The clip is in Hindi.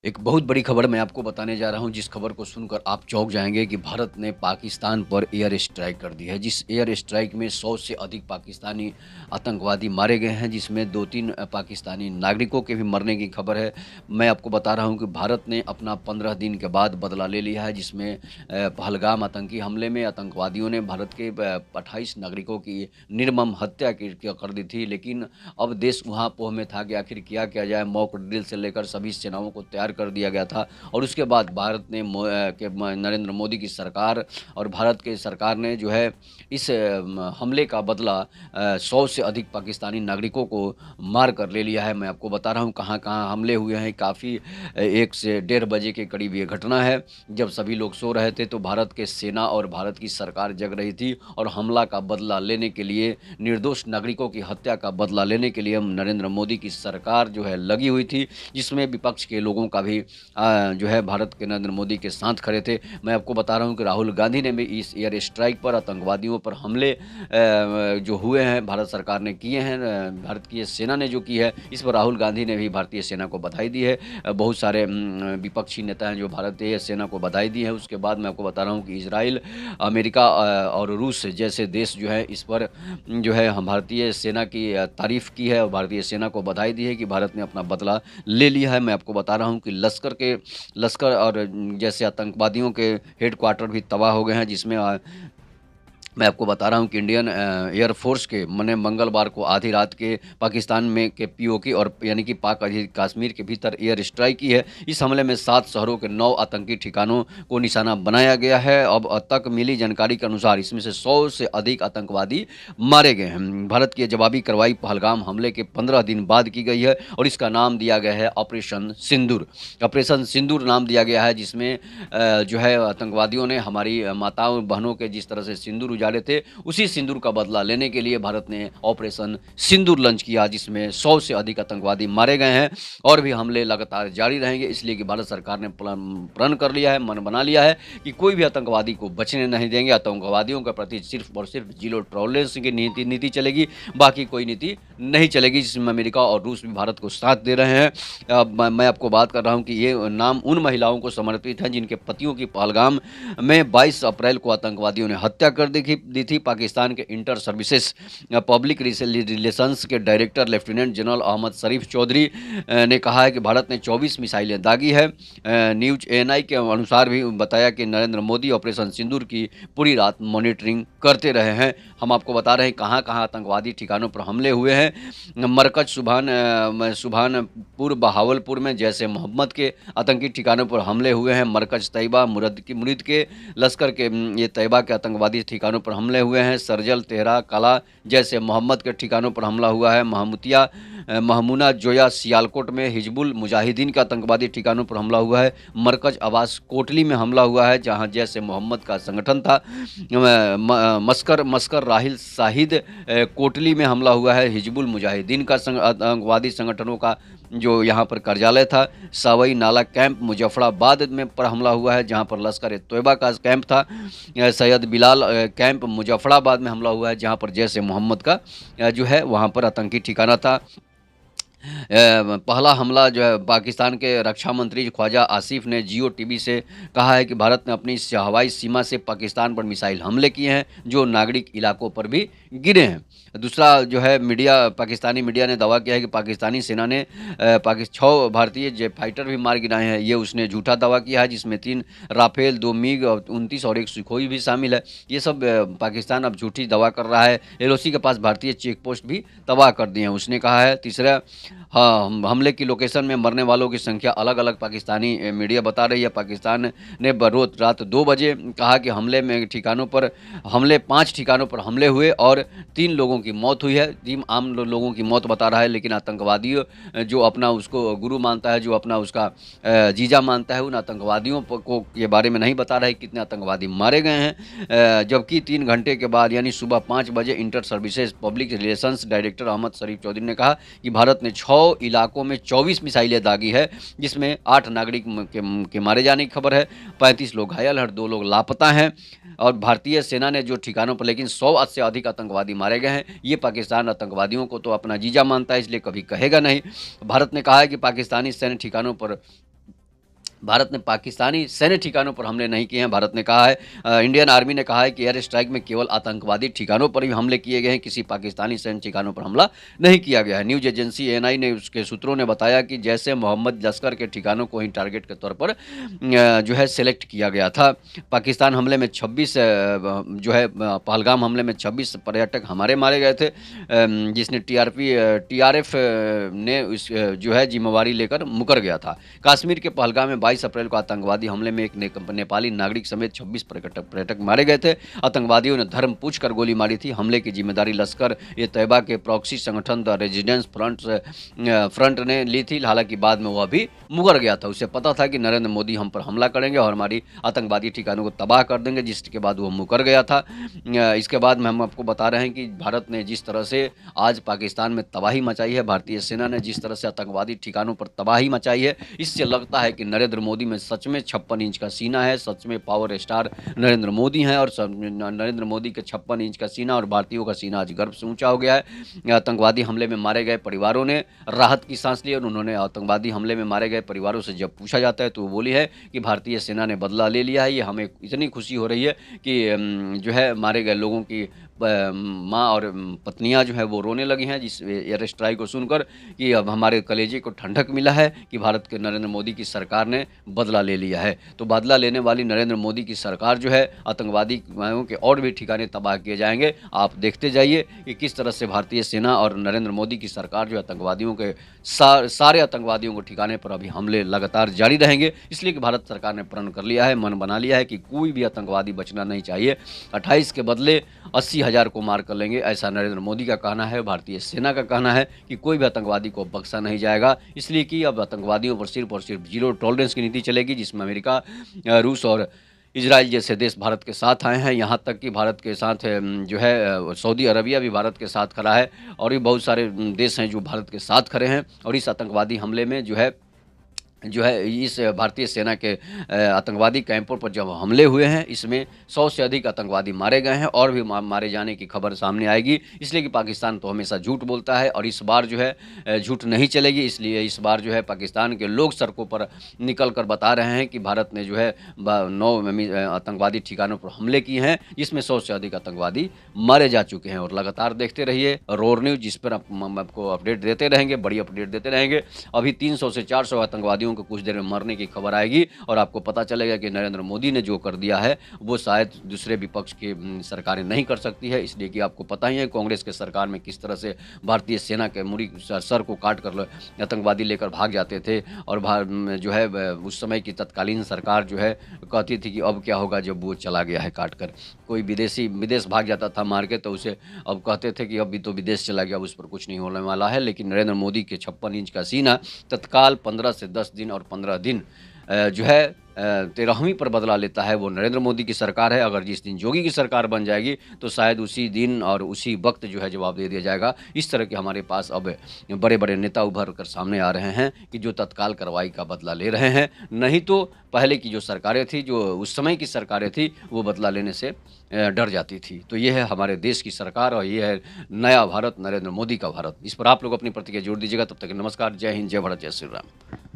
एक बहुत बड़ी खबर मैं आपको बताने जा रहा हूँ, जिस खबर को सुनकर आप चौंक जाएँगे कि भारत ने पाकिस्तान पर एयर स्ट्राइक कर दी है। जिस एयर स्ट्राइक में 100 से अधिक पाकिस्तानी आतंकवादी मारे गए हैं, जिसमें 2-3 पाकिस्तानी नागरिकों के भी मरने की खबर है। मैं आपको बता रहा हूँ कि भारत ने अपना 15 दिन के बाद बदला ले लिया है, जिसमें पहलगाम आतंकी हमले में आतंकवादियों ने भारत के 28 नागरिकों की निर्मम हत्या कर दी थी। लेकिन अब देश वहाँ पोह में था कि आखिर किया क्या जाए। मॉक ड्रिल से लेकर सभी सेनाओं को तैयार कर दिया गया था और उसके बाद भारत ने नरेंद्र मोदी की सरकार और भारत के सरकार ने जो है इस हमले का बदला 100 से अधिक पाकिस्तानी नागरिकों को मार कर ले लिया है। मैं आपको बता रहा हूँ कहाँ-कहाँ हमले हुए हैं। काफ़ी 1 से डेढ़ बजे के करीब ये घटना है। जब सभी लोग सो रहे थे तो भारत के सेना और भारत की सरकार जग रही थी और हमला का बदला लेने के लिए, निर्दोष नागरिकों की हत्या का बदला लेने के लिए नरेंद्र मोदी की सरकार जो है लगी हुई थी, जिसमें विपक्ष के लोगों का भी जो है भारत के नरेंद्र मोदी के साथ खड़े थे। मैं आपको बता रहा हूँ कि राहुल गांधी ने भी इस एयर स्ट्राइक पर आतंकवादियों पर हमले जो हुए हैं भारत सरकार ने किए हैं, भारत की सेना ने जो की है, इस पर राहुल गांधी ने भी भारतीय सेना को बधाई दी है। बहुत सारे विपक्षी नेता हैं जो भारतीय सेना को बधाई दी है। उसके बाद मैं आपको बता रहा हूँ कि इजराइल, अमेरिका और रूस जैसे देश जो है इस पर जो है हम भारतीय सेना की तारीफ़ की है और भारतीय सेना को बधाई दी है कि भारत ने अपना बदला ले लिया है। मैं आपको बता रहा हूँ कि लश्कर और जैसे आतंकवादियों के हेडक्वार्टर भी तबाह हो गए हैं, जिसमें मैं आपको बता रहा हूँ कि इंडियन एयर फ़ोर्स के मने मंगलवार को आधी रात के पाकिस्तान में के पीओके और यानी कि पाक अधिकृत कश्मीर के भीतर एयर स्ट्राइक की है। इस हमले में 7 शहरों के 9 आतंकी ठिकानों को निशाना बनाया गया है। अब तक मिली जानकारी के अनुसार इसमें से 100 से अधिक आतंकवादी मारे गए हैं। भारत की जवाबी कार्रवाई पहलगाम हमले के 15 दिन बाद की गई है और इसका नाम दिया गया है ऑपरेशन सिंदूर। ऑपरेशन सिंदूर नाम दिया गया है, जिसमें जो है आतंकवादियों ने हमारी माताओं बहनों के जिस तरह से सिंदूर उजाड़े थे, उसी सिंदूर का बदला लेने के लिए भारत ने ऑपरेशन सिंदूर लॉन्च किया, जिसमें 100 से अधिक आतंकवादी मारे गए हैं और भी हमले लगातार जारी रहेंगे। इसलिए कि भारत सरकार ने प्रण कर लिया है, मन बना लिया है कि कोई भी आतंकवादी को बचने नहीं देंगे। आतंकवादियों के प्रति सिर्फ और सिर्फ ज़ीरो टॉलरेंस की नीति चलेगी, बाकी कोई नीति नहीं चलेगी, जिसमें अमेरिका और रूस भी भारत को साथ दे रहे हैं। मैं आपको बात कर रहा हूँ कि ये नाम उन महिलाओं को समर्पित है जिनके पतियों की पहलगाम में 22 अप्रैल को आतंकवादियों ने हत्या कर दी थी। पाकिस्तान के इंटर सर्विसेज पब्लिक रिलेशंस के director lieutenant general Ahmad Sharif Chaudhry ने कहा है कि भारत ने 24 मिसाइलें दागी है। न्यूज एएनआई के अनुसार भी बताया कि नरेंद्र मोदी ऑपरेशन सिंदूर की पूरी रात मॉनिटरिंग करते रहे हैं। हम आपको बता रहे हैं कहाँ-कहाँ आतंकवादी ठिकानों पर हमले हुए हैं। मरकज सुभानपुर बहावलपुर में जैसे मोहम्मद के आतंकी ठिकानों पर हमले हुए हैं। मरकज तैयबा मुरीद के लश्कर के ये तैयबा के आतंकवादी ठिकानों पर हमले हुए हैं। सरजल तेहरा कला जैसे मोहम्मद के ठिकानों पर हमला हुआ है। महमुतिया महमूना जोया सियालकोट में हिजबुल मुजाहिदीन के आतंकवादी ठिकानों पर हमला हुआ है। मरकज आवास कोटली में हमला हुआ है, जहां जैसे मोहम्मद का संगठन था। मस्कर राहिल शाहिद कोटली में हमला हुआ है। हिजबुल मुजाहिदीन का आतंकवादी संगठनों का जो यहाँ पर कार्यालय था। सवाई नाला कैंप मुजफ्फराबाद में पर हमला हुआ है, जहाँ पर लश्कर ए तोयबा का कैंप था। सैयद बिलाल कैंप मुजफ्फराबाद में हमला हुआ है, जहाँ पर जैश ए मोहम्मद का जो है वहाँ पर आतंकी ठिकाना था। पहला हमला जो है पाकिस्तान के रक्षा मंत्री ख्वाजा आसिफ ने जियो टीवी से कहा है कि भारत ने अपनी हवाई सीमा से पाकिस्तान पर मिसाइल हमले किए हैं, जो नागरिक इलाकों पर भी गिरे हैं। दूसरा जो है पाकिस्तानी मीडिया ने दावा किया है कि पाकिस्तानी सेना ने 6 भारतीय जेट फाइटर भी मार गिराए हैं। ये उसने झूठा दावा किया है, जिसमें 3 राफेल, 2 मिग 29 और 1 सुखोई भी शामिल है। ये सब पाकिस्तान अब झूठी दावा कर रहा है। एलओसी के पास भारतीय चेक पोस्ट भी तबाह कर दिए हैं, उसने कहा है। तीसरा, हाँ, हमले की लोकेशन में मरने वालों की संख्या अलग-अलग पाकिस्तानी मीडिया बता रही है। पाकिस्तान ने रोज़ रात 2 बजे कहा कि हमले 5 ठिकानों पर हमले हुए और 3 लोगों की मौत हुई है। टीम आम लोगों की मौत बता रहा है, लेकिन आतंकवादियों जो अपना उसको गुरु मानता है, जो अपना उसका जीजा मानता है, उन आतंकवादियों को के बारे में नहीं बता रहा है कितने आतंकवादी मारे गए हैं। जबकि 3 घंटे के बाद यानी सुबह 5 बजे inter services public relations director Ahmed Sharif Chaudhry ने कहा कि भारत ने 6 इलाकों में 24 मिसाइलें दागी है, जिसमें 8 नागरिक के मारे जाने की खबर है। 35 लोग घायल हैं, 2 लोग लापता हैं। और भारतीय सेना ने जो ठिकानों पर लेकिन 100 से अधिक आतंकवादी मारे गए हैं। ये पाकिस्तान आतंकवादियों को तो अपना जीजा मानता है, इसलिए कभी कहेगा नहीं। भारत ने कहा है कि पाकिस्तानी सैन्य ठिकानों पर भारत ने पाकिस्तानी सैन्य ठिकानों पर हमले नहीं किए हैं। भारत ने कहा है, इंडियन आर्मी ने कहा है कि एयर स्ट्राइक में केवल आतंकवादी ठिकानों पर ही हमले किए गए हैं, किसी पाकिस्तानी सैन्य ठिकानों पर हमला नहीं किया गया है। न्यूज़ एजेंसी एएनआई ने उसके सूत्रों ने बताया कि जैसे मोहम्मद लश्कर के ठिकानों को ही टारगेट के तौर पर जो है सेलेक्ट किया गया था। पाकिस्तान हमले में 26 जो है पहलगाम हमले में 26 पर्यटक हमारे मारे गए थे, जिसने टीआरएफ ने जो है जिम्मेवारी लेकर मुकर गया था। कश्मीर के पहलगाम में 22 अप्रैल को आतंकवादी हमले में एक नेपाली नागरिक समेत 26 पर्यटक मारे गए थे। आतंकवादियों ने धर्म पूछकर गोली मारी थी। हमले की जिम्मेदारी लश्कर ए तैयबा के प्रॉक्सी संगठन द रेजिडेंस फ्रंट ने ली थी। हालांकि बाद में वह भी मुकर गया था। उसे पता था कि नरेंद्र मोदी हम पर हमला करेंगे और हमारी आतंकवादी ठिकानों को तबाह कर देंगे, जिसके बाद वो मुकर गया था। इसके बाद में हम आपको बता रहे हैं कि भारत ने जिस तरह से आज पाकिस्तान में तबाही मचाई है, भारतीय सेना ने जिस तरह से आतंकवादी ठिकानों पर तबाही मचाई है, इससे लगता है कि नरेंद्र मोदी में सच में 56 इंच का सीना है, सच में पावर स्टार नरेंद्र मोदी हैं। और नरेंद्र मोदी के 56 इंच का सीना और भारतीयों का सीना आज गर्व से ऊंचा हो गया है। आतंकवादी हमले में मारे गए परिवारों ने राहत की सांस ली और उन्होंने आतंकवादी हमले में मारे गए परिवारों से जब पूछा जाता है तो वो बोली है कि भारतीय सेना ने बदला ले लिया है। ये हमें इतनी खुशी हो रही है कि जो है मारे गए लोगों की माँ और पत्नियां जो है वो रोने लगी हैं जिस एयर स्ट्राइक को सुनकर, कि अब हमारे कलेजे को ठंडक मिला है कि भारत के नरेंद्र मोदी की सरकार ने बदला ले लिया है। तो बदला लेने वाली नरेंद्र मोदी की सरकार जो है आतंकवादी के और भी ठिकाने तबाह किए जाएंगे। आप देखते जाइए कि किस तरह से भारतीय सेना और नरेंद्र मोदी की सरकार जो आतंकवादियों के सारे आतंकवादियों को ठिकाने पर अभी हमले लगातार जारी रहेंगे। इसलिए कि भारत सरकार ने प्रण कर लिया है, मन बना लिया है कि कोई भी आतंकवादी बचना नहीं चाहिए। 28 के बदले 80,000 को मार कर लेंगे, ऐसा नरेंद्र मोदी का कहना है। भारतीय सेना का कहना है कि कोई भी आतंकवादी को बख्शा नहीं जाएगा, इसलिए कि अब आतंकवादियों पर सिर्फ और सिर्फ जीरो टॉलरेंस की नीति चलेगी, जिसमें अमेरिका, रूस और इजराइल जैसे देश भारत के साथ आए हैं। यहाँ तक कि भारत के साथ जो है सऊदी अरबिया भी भारत के साथ खड़ा है और भी बहुत सारे देश हैं जो भारत के साथ खड़े हैं। और इस आतंकवादी हमले में जो है इस भारतीय सेना के आतंकवादी कैंपों पर जब हमले हुए हैं, इसमें 100 से अधिक आतंकवादी मारे गए हैं और भी मारे जाने की खबर सामने आएगी। इसलिए कि पाकिस्तान तो हमेशा झूठ बोलता है और इस बार जो है झूठ नहीं चलेगी। इसलिए इस बार जो है पाकिस्तान के लोग सड़कों पर निकल कर बता रहे हैं कि भारत ने जो है 9 आतंकवादी ठिकानों पर हमले किए हैं, जिसमें 100 से अधिक आतंकवादी मारे जा चुके हैं। और लगातार देखते रहिए रोर न्यूज़, जिस पर आपको अपडेट देते रहेंगे, बड़ी अपडेट देते रहेंगे। अभी 300 से 400 आतंकवादियों को कुछ देर में मरने की खबर आएगी और आपको पता चलेगा कि नरेंद्र मोदी ने जो कर दिया है वो शायद दूसरे विपक्ष की सरकारें नहीं कर सकती है। इसलिए कि आपको पता ही है कांग्रेस के सरकार में किस तरह से भारतीय सेना के मुड़ी सर को काट कर आतंकवादी लेकर भाग जाते थे। और जो है उस समय की तत्कालीन सरकार जो है कहती थी कि अब क्या होगा जब वो चला गया है काट कर। कोई विदेश भाग जाता था मार के, तो उसे अब कहते थे कि अब भी तो विदेश चला गया, उस पर कुछ नहीं होने वाला है। लेकिन नरेंद्र मोदी के 56 इंच का सीना तत्काल 15 से 10 दिन और 15 दिन जो है 13वीं पर बदला लेता है। वो नरेंद्र मोदी की सरकार है। अगर जिस दिन योगी की सरकार बन जाएगी तो शायद उसी दिन और उसी वक्त जो है जवाब दे दिया जाएगा। इस तरह के हमारे पास अब बड़े बड़े नेता उभर कर सामने आ रहे हैं कि जो तत्काल कार्रवाई का बदला ले रहे हैं। नहीं तो पहले की जो सरकारें थी, जो उस समय की सरकारें थी, वो बदला लेने से डर जाती थी। तो ये है हमारे देश की सरकार और ये है नया भारत, नरेंद्र मोदी का भारत। इस पर आप लोग अपनी प्रतिक्रिया जोड़ दीजिएगा। तब तक नमस्कार, जय हिंद, जय भारत, जय श्री राम।